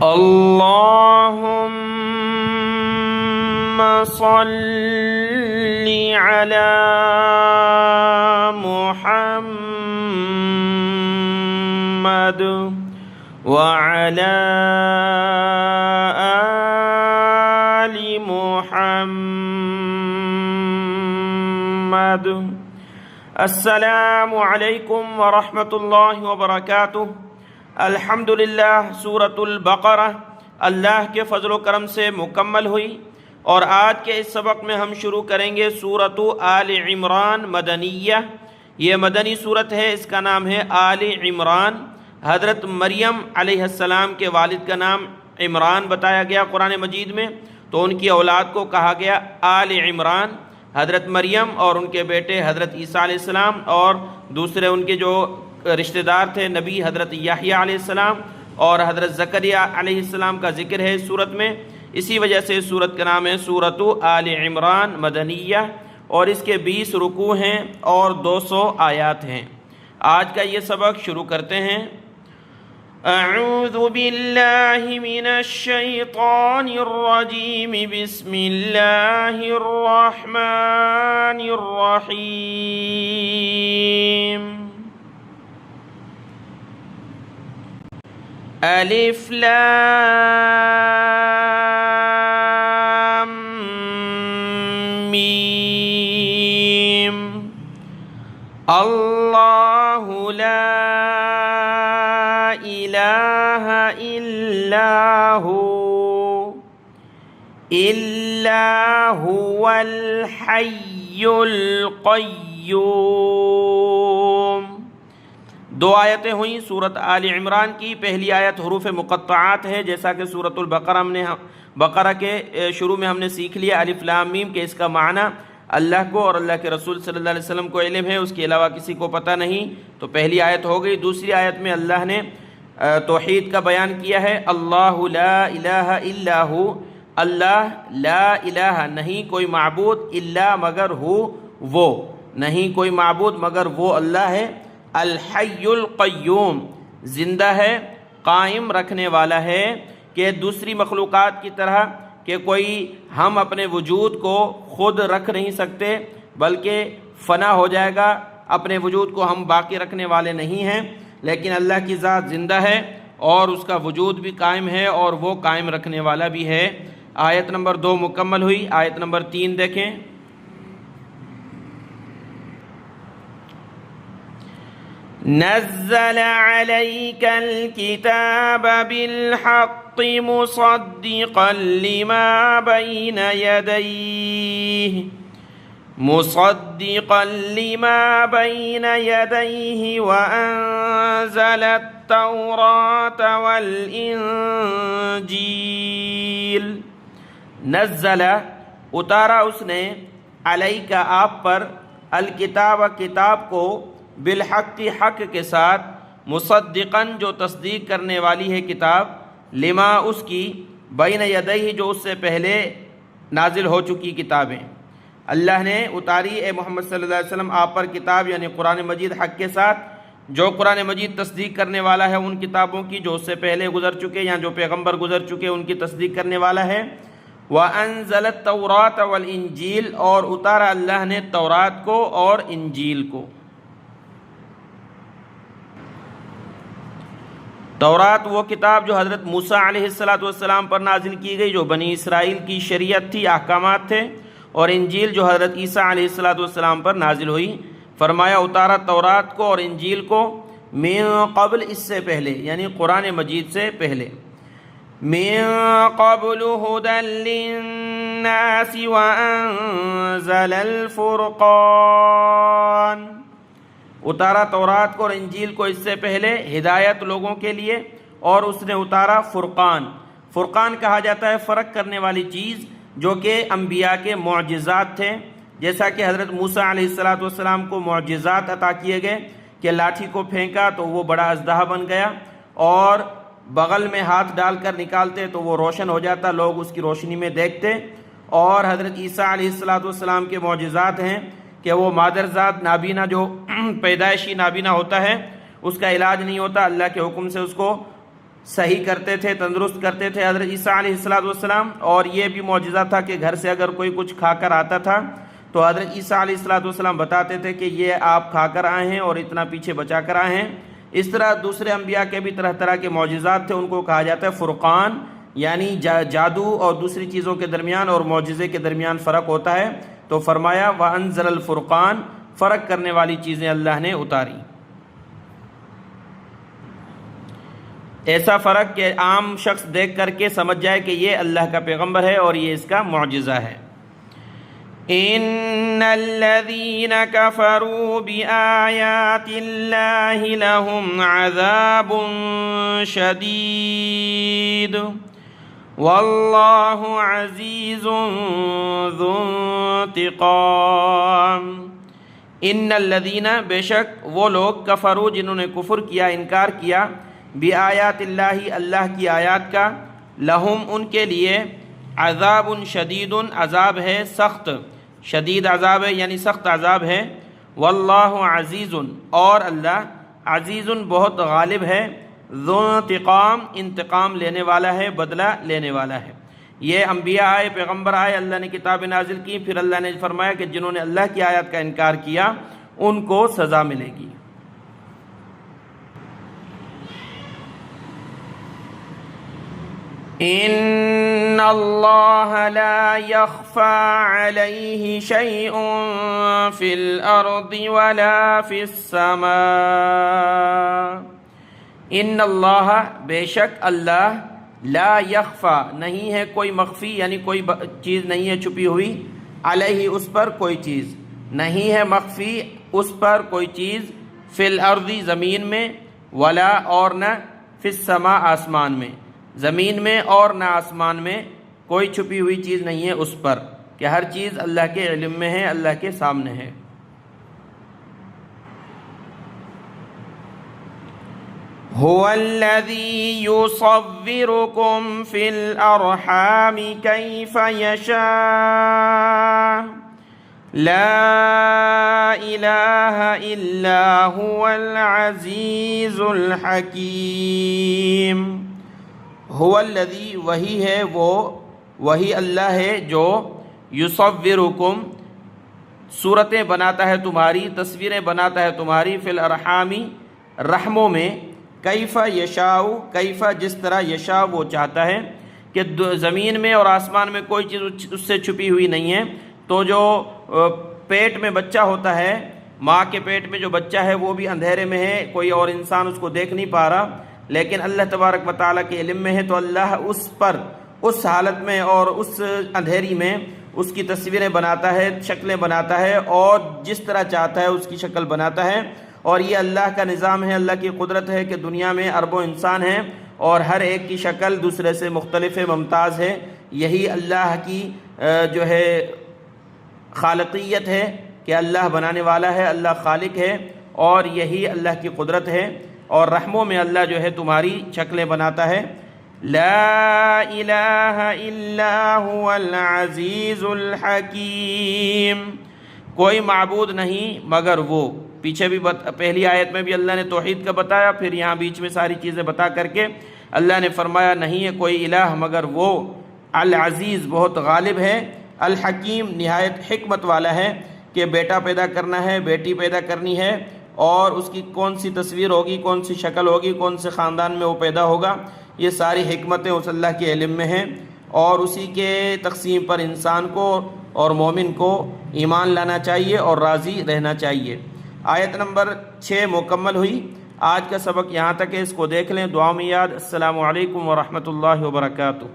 اللهم صل على محمد وعلى آل محمد۔ السلام علیکم ورحمۃ اللہ وبرکاتہ۔ الحمدللہ سورۃ البقرہ اللہ کے فضل و کرم سے مکمل ہوئی، اور آج کے اس سبق میں ہم شروع کریں گے سورۃ آل عمران مدنیہ۔ یہ مدنی صورت ہے، اس کا نام ہے آل عمران۔ حضرت مریم علیہ السلام کے والد کا نام عمران بتایا گیا قرآن مجید میں، تو ان کی اولاد کو کہا گیا آل عمران۔ حضرت مریم اور ان کے بیٹے حضرت عیسیٰ علیہ السلام اور دوسرے ان کے جو رشتہ دار تھے نبی حضرت یحییٰ علیہ السلام اور حضرت زکریا علیہ السلام کا ذکر ہے اس صورت میں، اسی وجہ سے اس صورت کا نام ہے سورۃ آل عمران مدنیہ، اور اس کے 20 رکوع ہیں اور 200 آیات ہیں۔ آج کا یہ سبق شروع کرتے ہیں۔ اعوذ باللہ من الشیطان الرجیم، بسم اللہ الرحمن الرحیم۔ الف لام میم۔ اللہ لا الہ الا هو الحی القیوم۔ دو آیتیں ہوئیں سورۃ آل عمران کی۔ پہلی آیت حروف مقطعات ہے، جیسا کہ سورۃ بقرہ کے شروع میں ہم نے سیکھ لیا الف لام میم کہ اس کا معنی اللہ کو اور اللہ کے رسول صلی اللہ علیہ وسلم کو علم ہے، اس کے علاوہ کسی کو پتہ نہیں، تو پہلی آیت ہو گئی۔ دوسری آیت میں اللہ نے توحید کا بیان کیا ہے، اللہ لا الہ الا ہو، اللہ لا الہ نہیں کوئی معبود الا مگر ہو وہ، نہیں کوئی معبود مگر وہ اللہ ہے، الحی القیوم زندہ ہے، قائم رکھنے والا ہے، کہ دوسری مخلوقات کی طرح کہ کوئی ہم اپنے وجود کو خود رکھ نہیں سکتے، بلکہ فنا ہو جائے گا، اپنے وجود کو ہم باقی رکھنے والے نہیں ہیں، لیکن اللہ کی ذات زندہ ہے اور اس کا وجود بھی قائم ہے اور وہ قائم رکھنے والا بھی ہے۔ آیت نمبر 2 مکمل ہوئی، آیت نمبر 3 دیکھیں۔ نزل عليك الكتاب بالحق مصدقا لما بين يديه وأنزل التوراة والإنجيل۔ نزل اتارا اس نے، علیک آپ پر، الکتاب کتاب کو، بالحق حق کے ساتھ، مصدقاً جو تصدیق کرنے والی ہے کتاب، لما اس کی، بین یدیہ جو اس سے پہلے نازل ہو چکی کتابیں۔ اللہ نے اتاری اے محمد صلی اللہ علیہ وسلم آپ پر کتاب، یعنی قرآن مجید حق کے ساتھ، جو قرآن مجید تصدیق کرنے والا ہے ان کتابوں کی جو اس سے پہلے گزر چکے یا جو پیغمبر گزر چکے ان کی تصدیق کرنے والا ہے۔ وَأَنزَلَ التَّوْرَاةَ وَالْإِنجِيلَ اور اتارا اللہ نے تورات کو اور انجیل کو۔ تورات وہ کتاب جو حضرت موسیٰ علیہ السلام پر نازل کی گئی، جو بنی اسرائیل کی شریعت تھی، احکامات تھے، اور انجیل جو حضرت عیسیٰ علیہ السلام پر نازل ہوئی۔ فرمایا اتارا تورات کو اور انجیل کو، من قبل اس سے پہلے، یعنی قرآن مجید سے پہلے، من قبل هدى للناس وأنزل الفرقان۔ اتارا تورات کو اور انجیل کو اس سے پہلے ہدایت لوگوں کے لیے، اور اس نے اتارا فرقان۔ فرقان کہا جاتا ہے فرق کرنے والی چیز، جو کہ انبیاء کے معجزات تھے، جیسا کہ حضرت موسیٰ علیہ السلام کو معجزات عطا کیے گئے کہ لاٹھی کو پھینکا تو وہ بڑا اژدہا بن گیا، اور بغل میں ہاتھ ڈال کر نکالتے تو وہ روشن ہو جاتا، لوگ اس کی روشنی میں دیکھتے۔ اور حضرت عیسیٰ علیہ السلام کے معجزات ہیں کہ وہ مادرزاد نابینا جو پیدائشی نابینا ہوتا ہے اس کا علاج نہیں ہوتا، اللہ کے حکم سے اس کو صحیح کرتے تھے، تندرست کرتے تھے حضرت عیسیٰ علیہ السلام، اور یہ بھی معجزہ تھا کہ گھر سے اگر کوئی کچھ کھا کر آتا تھا تو حضرت عیسیٰ علیہ السلام بتاتے تھے کہ یہ آپ کھا کر آئے ہیں اور اتنا پیچھے بچا کر آئے ہیں۔ اس طرح دوسرے انبیاء کے بھی طرح طرح کے معجزات تھے، ان کو کہا جاتا ہے فرقان، یعنی جادو اور دوسری چیزوں کے درمیان اور معجزے کے درمیان فرق ہوتا ہے۔ تو فرمایا وَأَنزَلَ الْفُرْقَانَ، فرق کرنے والی چیزیں اللہ نے اتاری۔ ایسا فرق کہ عام شخص دیکھ کر کے سمجھ جائے کہ یہ اللہ کا پیغمبر ہے اور یہ اس کا معجزہ ہے۔ ان الذين كفروا بآيات الله لهم عذاب شديد والله عزيز ذو انتقام۔ ان الذين، بے شک وہ لوگ، کفروا جنہوں نے کفر کیا، انکار کیا، بآیات اللہ، اللہ کی آیات کا، لہم ان کے لیے، عذاب شدید، عذاب ہے سخت، شدید عذاب ہے یعنی سخت عذاب ہے، واللہ عزیز، اور اللہ عزیز بہت غالب ہے، ذو انتقام، انتقام لینے والا ہے، بدلہ لینے والا ہے۔ یہ انبیاء آئے، پیغمبر آئے، اللہ نے کتاب نازل کی، پھر اللہ نے فرمایا کہ جنہوں نے اللہ کی آیات کا انکار کیا ان کو سزا ملے گی۔ ان اللہ لا يخفى علیہ شیء فی الارض ولا فی السماء۔ ان اللہ، بے شک اللہ، لا یخفا، نہیں ہے کوئی مخفی، یعنی کوئی چیز نہیں ہے چھپی ہوئی، علیہ، اس پر کوئی چیز نہیں ہے مخفی، اس پر کوئی چیز، فی الارض، زمین میں، ولا، اور نہ، فی السماء، آسمان میں، زمین میں اور نہ آسمان میں کوئی چھپی ہوئی چیز نہیں ہے اس پر، کہ ہر چیز اللہ کے علم میں ہے، اللہ کے سامنے ہے۔ هو الذي يصوركم في الأرحام كيف يشاء لا إله إلا هو العزيز الحكيم۔ هو الذي، وہی ہے وہ، وہی اللہ ہے جو، یصورکم، صورتیں بناتا ہے تمہاری، تصویریں بناتا ہے تمہاری، فی الارحام، رحموں میں، کیف یشاء، کیف، جس طرح، یشاء وہ چاہتا ہے، کہ زمین میں اور آسمان میں کوئی چیز اس سے چھپی ہوئی نہیں ہے۔ تو جو پیٹ میں بچہ ہوتا ہے، ماں کے پیٹ میں جو بچہ ہے وہ بھی اندھیرے میں ہے، کوئی اور انسان اس کو دیکھ نہیں پا رہا، لیکن اللہ تبارک و تعالیٰ کے علم میں ہے، تو اللہ اس پر، اس حالت میں اور اس اندھیری میں اس کی تصویریں بناتا ہے، شکلیں بناتا ہے، اور جس طرح چاہتا ہے اس کی شکل بناتا ہے۔ اور یہ اللہ کا نظام ہے، اللہ کی قدرت ہے کہ دنیا میں اربوں انسان ہیں اور ہر ایک کی شکل دوسرے سے مختلف ہے، ممتاز ہے۔ یہی اللہ کی جو ہے خالقیت ہے کہ اللہ بنانے والا ہے، اللہ خالق ہے، اور یہی اللہ کی قدرت ہے۔ اور رحموں میں اللہ جو ہے تمہاری شکلیں بناتا ہے۔ لا الہ الا هو العزیز الحکیم، کوئی معبود نہیں مگر وہ۔ پیچھے بھی پہلی آیت میں بھی اللہ نے توحید کا بتایا، پھر یہاں بیچ میں ساری چیزیں بتا کر کے اللہ نے فرمایا نہیں ہے کوئی الہ مگر وہ، العزیز بہت غالب ہے، الحکیم نہایت حکمت والا ہے، کہ بیٹا پیدا کرنا ہے، بیٹی پیدا کرنی ہے، اور اس کی کون سی تصویر ہوگی، کون سی شکل ہوگی، کون سے خاندان میں وہ پیدا ہوگا، یہ ساری حکمتیں اس اللہ کے علم میں ہیں، اور اسی کے تقسیم پر انسان کو اور مومن کو ایمان لانا چاہیے اور راضی رہنا چاہیے۔ آیت نمبر 6 مکمل ہوئی۔ آج کا سبق یہاں تک ہے، اس کو دیکھ لیں، دعا میں یاد۔ السلام علیکم ورحمۃ اللہ وبرکاتہ۔